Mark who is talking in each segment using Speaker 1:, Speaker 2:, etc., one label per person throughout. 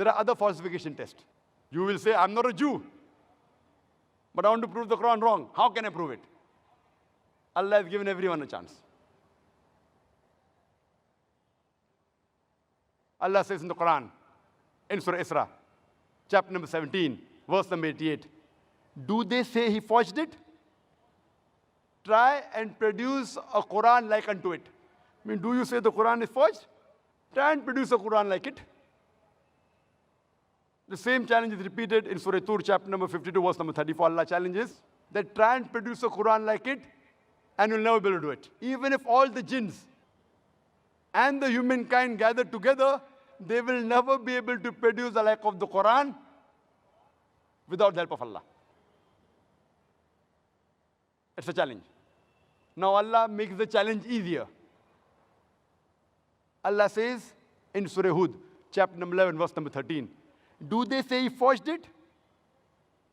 Speaker 1: There are other falsification tests. You will say, I'm not a Jew, but I want to prove the Quran wrong. How can I prove it? Allah has given everyone a chance. Allah says in the Quran, in Surah Isra, chapter number 17, verse number 88, do they say he forged it? Try and produce a Quran like unto it. I mean, do you say the Quran is forged? Try and produce a Quran like it. The same challenge is repeated in Surah Tur, chapter number 52, verse number 34. Allah challenges that try and produce a Quran like it, and you'll never be able to do it. Even if all the jinns and the humankind gather together, they will never be able to produce the like of the Quran without the help of Allah. It's a challenge. Now Allah makes the challenge easier. Allah says in Surah Hud, chapter number 11, verse number 13, do they say he forged it?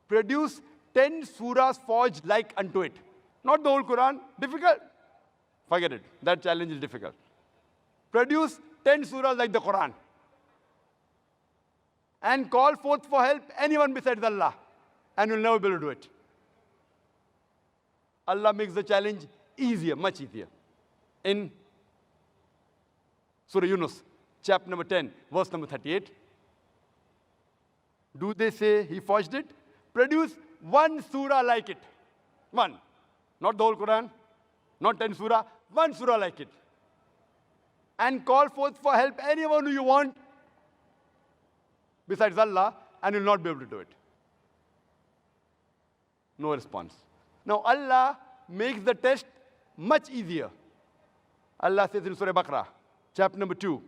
Speaker 1: Produce 10 surahs forged like unto it. Not the whole Quran. Difficult? Forget it. That challenge is difficult. Produce 10 surahs like the Quran. And call forth for help anyone besides Allah. And you'll never be able to do it. Allah makes the challenge easier, much easier. In Surah Yunus, chapter number 10, verse number 38. Do they say he forged it? Produce one surah like it. One. Not the whole Quran, not 10 surah, one surah like it. And call forth for help anyone who you want besides Allah, and you'll not be able to do it. No response. Now Allah makes the test much easier. Allah says in Surah Baqarah, chapter number 2,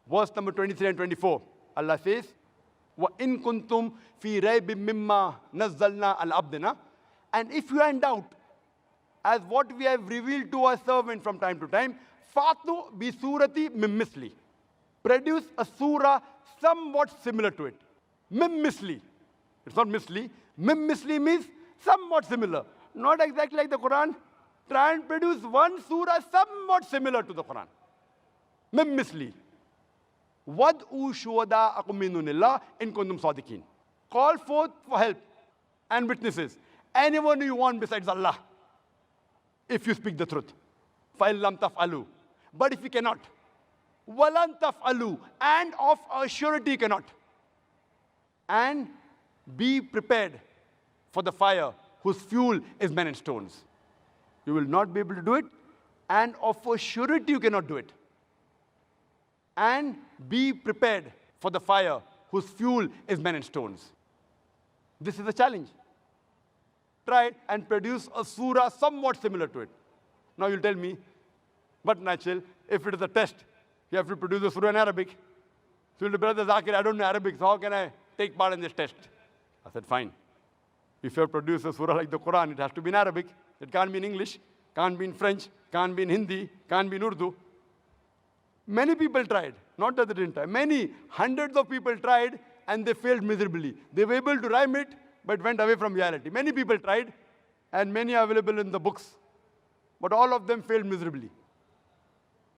Speaker 1: verse number 23 and 24. Allah says, وَإِن كُنْتُمْ فِي رَيْبٍ مِّمَّا نَزَّلْنَا عَلَى عَبْدِنَا. And if you are in doubt, as what we have revealed to our servant from time to time, فَأْتُوا بِسُورَةٍ مِّن مِّثْلِهِ. Produce a surah somewhat similar to it. Mim misli. It's not misli. Mim misli means somewhat similar. Not exactly like the Quran. Try and produce one surah somewhat similar to the Quran. Mim misli. Wad'u shuhada'akum min dunillah in kuntum sadiqin. Call forth for help and witnesses. Anyone you want besides Allah, if you speak the truth. فَإِن لَمْ تَفْعَلُوا. But if you cannot, وَلَن تَفْعَلُوا, and of a surety cannot. And be prepared for the fire whose fuel is men and stones. You will not be able to do it, and of a surety you cannot do it. And be prepared for the fire whose fuel is men and stones. This is a challenge. Try and produce a surah somewhat similar to it. Now you'll tell me, but natural, if it is a test, you have to produce a surah in Arabic. So the brother Zakir, I don't know Arabic, so how can I take part in this test? I said, fine. If you have produced a surah like the Quran, it has to be in Arabic. It can't be in English, can't be in French, can't be in Hindi, can't be in Urdu. Many people tried, not that they didn't try. Many, hundreds of people tried, and they failed miserably. They were able to rhyme it, but went away from reality. Many people tried, and many are available in the books. But all of them failed miserably.